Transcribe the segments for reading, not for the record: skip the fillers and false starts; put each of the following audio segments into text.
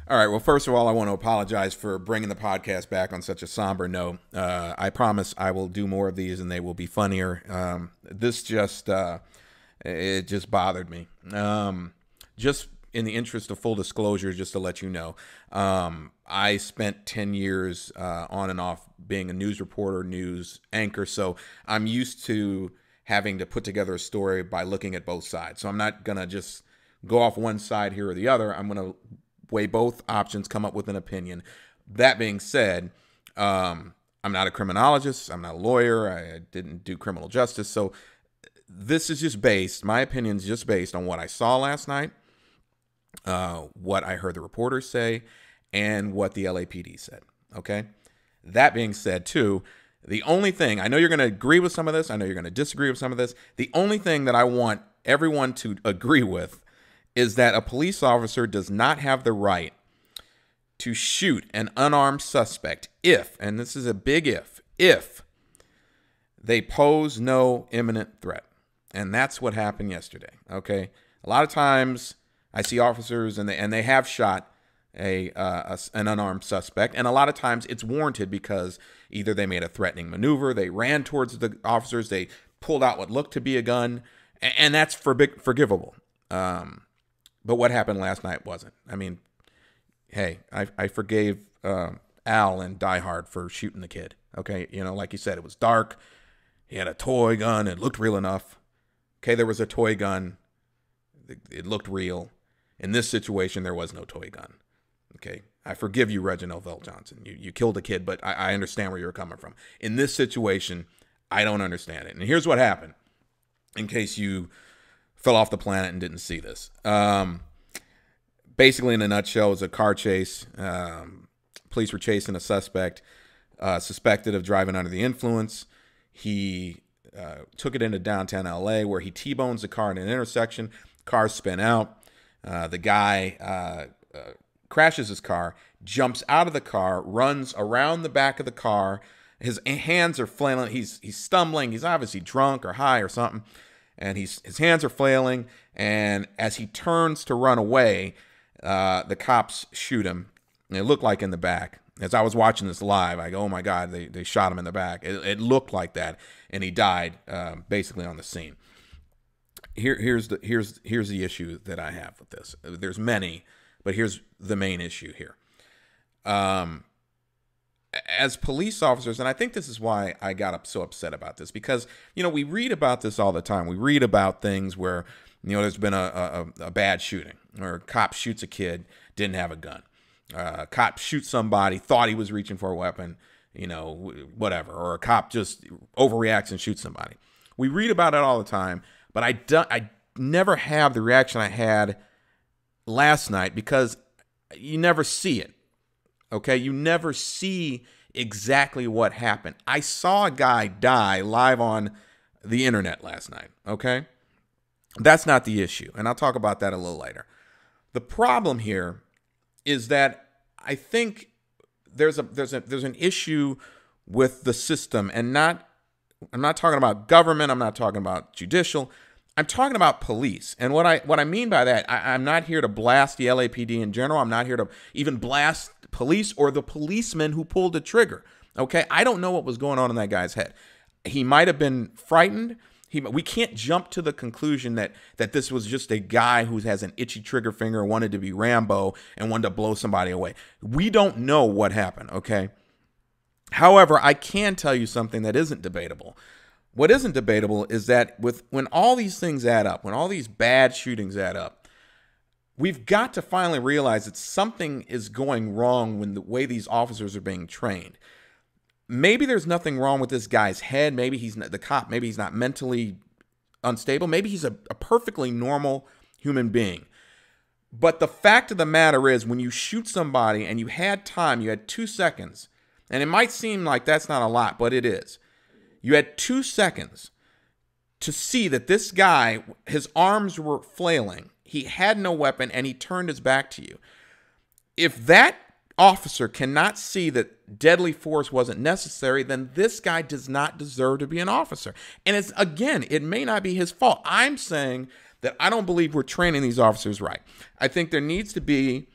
All right. Well, first of all, I want to apologize for bringing the podcast back on such a somber note. I promise I will do more of these, and they will be funnier. This just it just bothered me. Just in the interest of full disclosure, just to let you know, I spent 10 years on and off being a news reporter, news anchor, so I'm used to having to put together a story by looking at both sides. So I'm not gonna just go off one side here or the other. I'm gonna weigh both options, come up with an opinion. That being said, I'm not a criminologist. I'm not a lawyer. I didn't do criminal justice. So this is just based, my opinion is just based on what I saw last night, what I heard the reporters say, and what the LAPD said. Okay. That being said, too, the only thing, I know you're going to agree with some of this. I know you're going to disagree with some of this. The only thing that I want everyone to agree with is that a police officer does not have the right to shoot an unarmed suspect if, and this is a big if they pose no imminent threat. And that's what happened yesterday, okay? A lot of times I see officers and they have shot an unarmed suspect, and a lot of times it's warranted because either they made a threatening maneuver, they ran towards the officers, they pulled out what looked to be a gun, and that's forgivable. But what happened last night wasn't. I mean, hey, I forgave Al in Die Hard for shooting the kid. Okay, you know, like you said, it was dark. He had a toy gun. It looked real enough. Okay, there was a toy gun. It looked real. In this situation, there was no toy gun. Okay, I forgive you, Reginald Johnson. You killed a kid, but I understand where you're coming from. In this situation, I don't understand it. And here's what happened, in case you fell off the planet and didn't see this. Basically, in a nutshell, it was a car chase. Police were chasing a suspect suspected of driving under the influence. He took it into downtown LA, where he T-bones the car in an intersection. Cars spin out. The guy crashes his car, jumps out of the car, runs around the back of the car. His hands are flailing. He's stumbling. He's obviously drunk or high or something. And his hands are flailing. And as he turns to run away, the cops shoot him. And it looked like in the back. As I was watching this live, I go, oh my God, they shot him in the back. It looked like that. And he died basically on the scene. Here's the issue that I have with this. There's many, but here's the main issue here. As police officers, and I think this is why I got so upset about this, because, you know, we read about this all the time. We read about things where, you know, there's been a bad shooting, or a cop shoots a kid, didn't have a gun. Cop shoots somebody, thought he was reaching for a weapon, you know, whatever. Or a cop just overreacts and shoots somebody. We read about it all the time, but I never have the reaction I had last night, because you never see it. Okay, you never see exactly what happened. I saw a guy die live on the internet last night. Okay, that's not the issue, and I'll talk about that a little later. The problem here is that I think there's an issue with the system, and I'm not talking about government. I'm not talking about judicial. I'm talking about police. And what I mean by that, I'm not here to blast the LAPD in general. I'm not here to even blast police or the policeman who pulled the trigger. Okay, I don't know what was going on in that guy's head. He might have been frightened. We can't jump to the conclusion that this was just a guy who has an itchy trigger finger, wanted to be Rambo, and wanted to blow somebody away. We don't know what happened, okay? However, I can tell you something that isn't debatable. What isn't debatable is that when all these things add up, when all these bad shootings add up, we've got to finally realize that something is going wrong when the way these officers are being trained. Maybe there's nothing wrong with this guy's head. Maybe he's not, the cop, maybe he's not mentally unstable. Maybe he's a perfectly normal human being. But the fact of the matter is, when you shoot somebody and you had time, you had 2 seconds, and it might seem like that's not a lot, but it is. You had 2 seconds to see that this guy, his arms were flailing. He had no weapon, and he turned his back to you. If that officer cannot see that deadly force wasn't necessary, then this guy does not deserve to be an officer. And it's, again, it may not be his fault. I'm saying that I don't believe we're training these officers right. I think there needs to be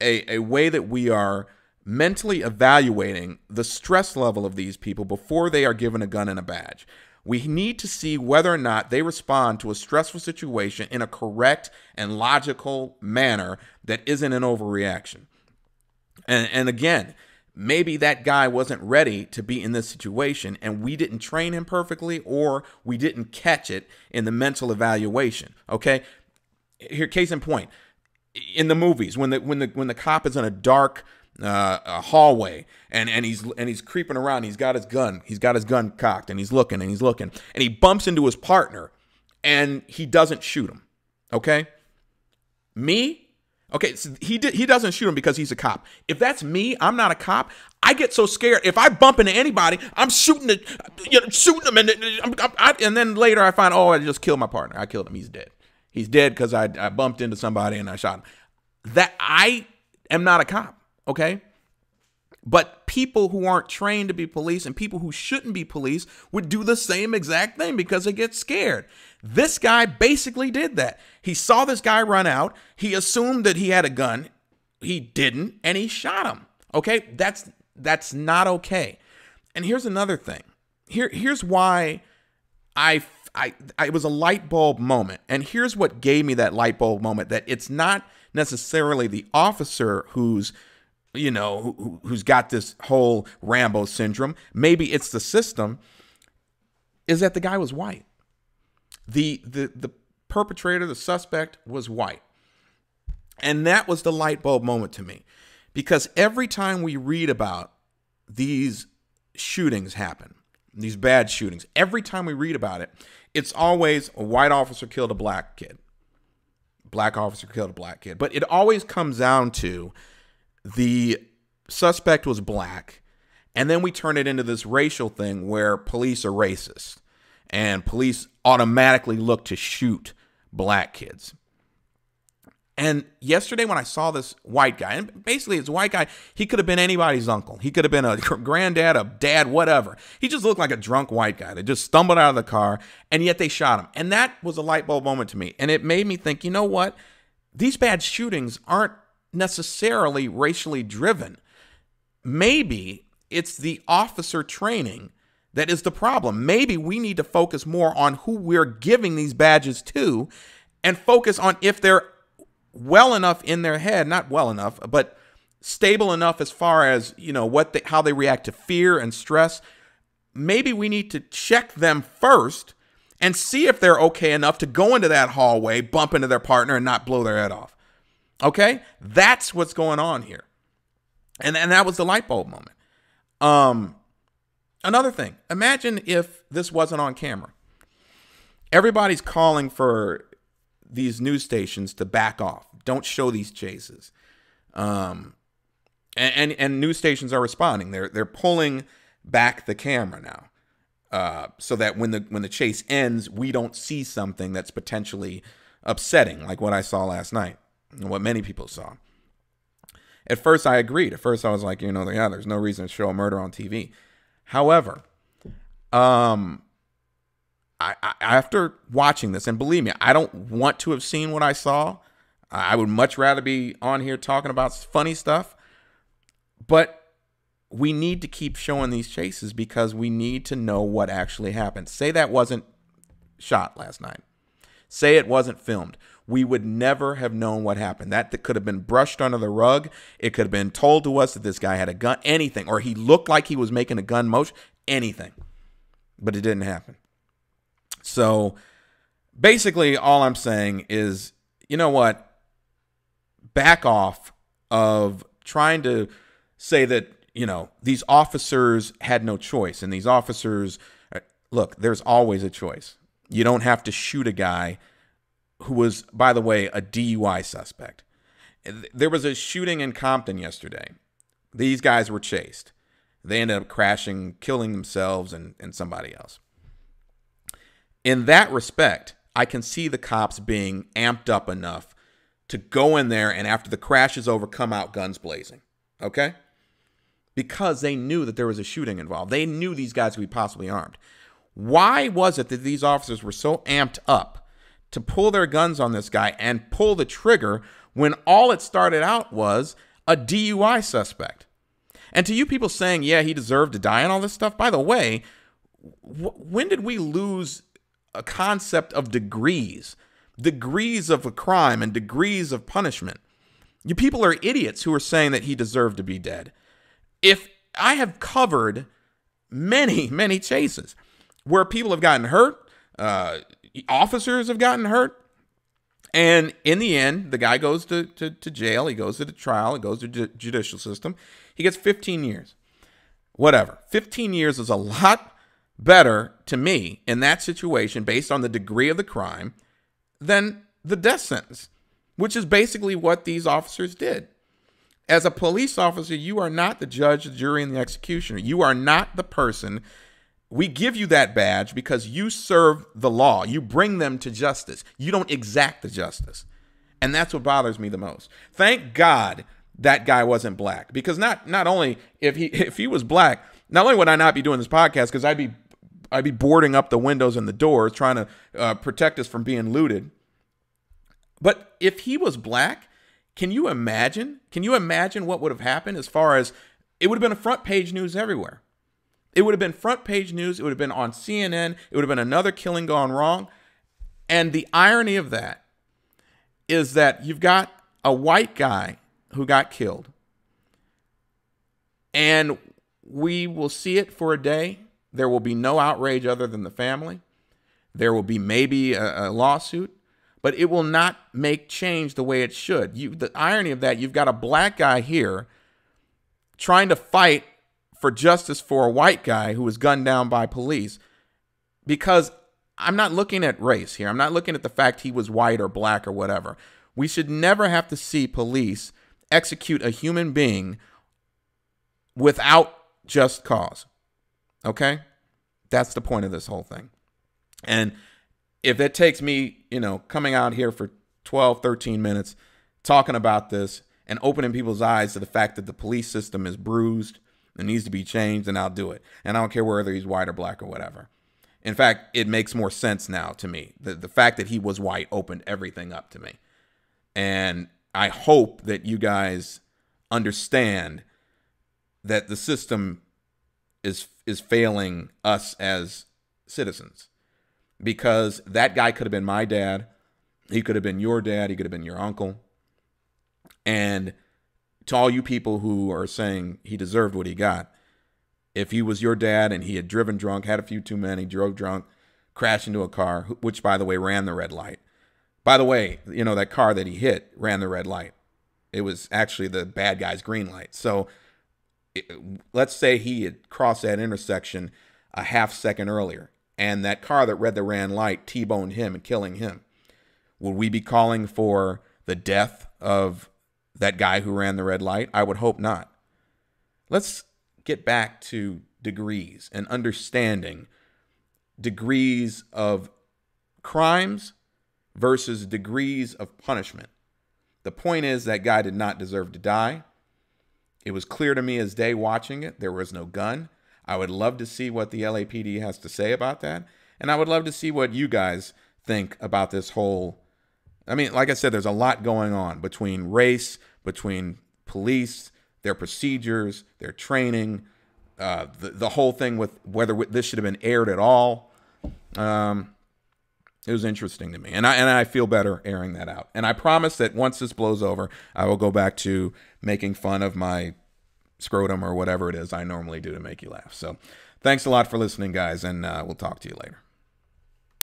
a way that we are mentally evaluating the stress level of these people before they are given a gun and a badge. We need to see whether or not they respond to a stressful situation in a correct and logical manner that isn't an overreaction. And again, maybe that guy wasn't ready to be in this situation and we didn't train him perfectly, or we didn't catch it in the mental evaluation. Okay? Here, case in point, in the movies, when the cop is in a dark hallway and he's creeping around, he's got his gun cocked, and he's looking and he bumps into his partner and he doesn't shoot him. Okay? So he doesn't shoot him because he's a cop. If that's me, I'm not a cop. I get so scared. If I bump into anybody, I'm shooting them, and then later I find, I just killed my partner. I killed him. He's dead. He's dead because I bumped into somebody and I shot him. That I am not a cop. Okay? But people who aren't trained to be police and people who shouldn't be police would do the same exact thing because they get scared. This guy basically did that. He saw this guy run out. He assumed that he had a gun. He didn't, and he shot him. Okay? That's not okay. And here's another thing. Here's why it was a light bulb moment. And here's what gave me that light bulb moment, that it's not necessarily the officer who's got this whole Rambo syndrome. Maybe it's the system, is that the guy was white. The perpetrator, the suspect, was white. And that was the light bulb moment to me. Because every time we read about these shootings happen, these bad shootings, every time we read about it, it's always a white officer killed a black kid. Black officer killed a black kid. But it always comes down to the suspect was black, and then we turn it into this racial thing where police are racist and police automatically look to shoot black kids. And yesterday when I saw this white guy, and basically it's a white guy, he could have been anybody's uncle. He could have been a granddad, a dad, whatever. He just looked like a drunk white guy that just stumbled out of the car, and yet they shot him. And that was a light bulb moment to me. And it made me think, you know what? These bad shootings aren't necessarily racially driven. Maybe it's the officer training that is the problem. Maybe we need to focus more on who we're giving these badges to and focus on if they're well enough in their head, not well enough, but stable enough as far as, how they react to fear and stress. Maybe we need to check them first and see if they're okay enough to go into that hallway, bump into their partner, and not blow their head off. Okay? That's what's going on here. And that was the light bulb moment. Another thing, imagine if this wasn't on camera. Everybody's calling for these news stations to back off. Don't show these chases. And news stations are responding. They're pulling back the camera now, so that when the chase ends, we don't see something that's potentially upsetting, like what I saw last night and what many people saw. At first, I agreed. At first, I was like, there's no reason to show a murder on TV. However, after watching this, and believe me, I don't want to have seen what I saw. I would much rather be on here talking about funny stuff. But we need to keep showing these chases because we need to know what actually happened. Say that wasn't shot last night. Say it wasn't filmed. We would never have known what happened. That could have been brushed under the rug. It could have been told to us that this guy had a gun, anything, or he looked like he was making a gun motion, anything. But it didn't happen. So basically all I'm saying is, you know what? Back off of trying to say that, these officers had no choice. And these officers, look, there's always a choice. You don't have to shoot a guy who was, by the way, a DUI suspect. There was a shooting in Compton yesterday. These guys were chased. They ended up crashing, killing themselves and somebody else. In that respect, I can see the cops being amped up enough to go in there and after the crash is over, come out guns blazing. Okay? Because they knew that there was a shooting involved. They knew these guys would be possibly armed. Why was it that these officers were so amped up to pull their guns on this guy and pull the trigger when all it started out was a DUI suspect. And to you people saying, yeah, he deserved to die and all this stuff, by the way, when did we lose a concept of degrees of a crime and degrees of punishment? You people are idiots who are saying that he deserved to be dead. If I have covered many, many chases where people have gotten hurt, officers have gotten hurt, and in the end, the guy goes to jail, he goes to the trial, he goes to the judicial system, he gets 15 years. Whatever. 15 years is a lot better to me in that situation based on the degree of the crime than the death sentence, which is basically what these officers did. As a police officer, you are not the judge, the jury, and the executioner. You are not the person. We give you that badge because you serve the law. You bring them to justice. You don't exact the justice. And that's what bothers me the most. Thank God that guy wasn't black, because not only if he was black, not only would I not be doing this podcast because I'd be boarding up the windows and the doors trying to protect us from being looted. But if he was black, can you imagine? Can you imagine what would have happened as far as it would have been a front page news everywhere? It would have been front page news. It would have been on CNN. It would have been another killing gone wrong. And the irony of that is that you've got a white guy who got killed. And we will see it for a day. There will be no outrage other than the family. There will be maybe a lawsuit, but it will not make change the way it should. The irony of that, you've got a black guy here trying to fight for justice for a white guy who was gunned down by police, because I'm not looking at race here. I'm not looking at the fact he was white or black or whatever. We should never have to see police execute a human being without just cause. Okay? That's the point of this whole thing. And if it takes me, coming out here for 12, 13 minutes, talking about this and opening people's eyes to the fact that the police system is bruised and needs to be changed, then I'll do it. And I don't care whether he's white or black or whatever. In fact, it makes more sense now to me. The fact that he was white opened everything up to me. And I hope that you guys understand that the system is failing us as citizens. Because that guy could have been my dad. He could have been your dad. He could have been your uncle. And to all you people who are saying he deserved what he got, if he was your dad and he had driven drunk, had a few too many, drove drunk, crashed into a car, which, by the way, ran the red light. By the way, that car that he hit ran the red light. It was actually the bad guy's green light. So let's say he had crossed that intersection a half second earlier, and that car that read the red light T-boned him and killing him. Would we be calling for the death of that guy who ran the red light? I would hope not. Let's get back to degrees and understanding degrees of crimes versus degrees of punishment. The point is that guy did not deserve to die. It was clear to me as day watching it. There was no gun. I would love to see what the LAPD has to say about that. And I would love to see what you guys think about this whole. I mean, like I said, there's a lot going on between race, between police, their procedures, their training, the whole thing with whether this should have been aired at all. It was interesting to me. And I feel better airing that out. And I promise that once this blows over, I will go back to making fun of my scrotum or whatever it is I normally do to make you laugh. So thanks a lot for listening, guys, and we'll talk to you later.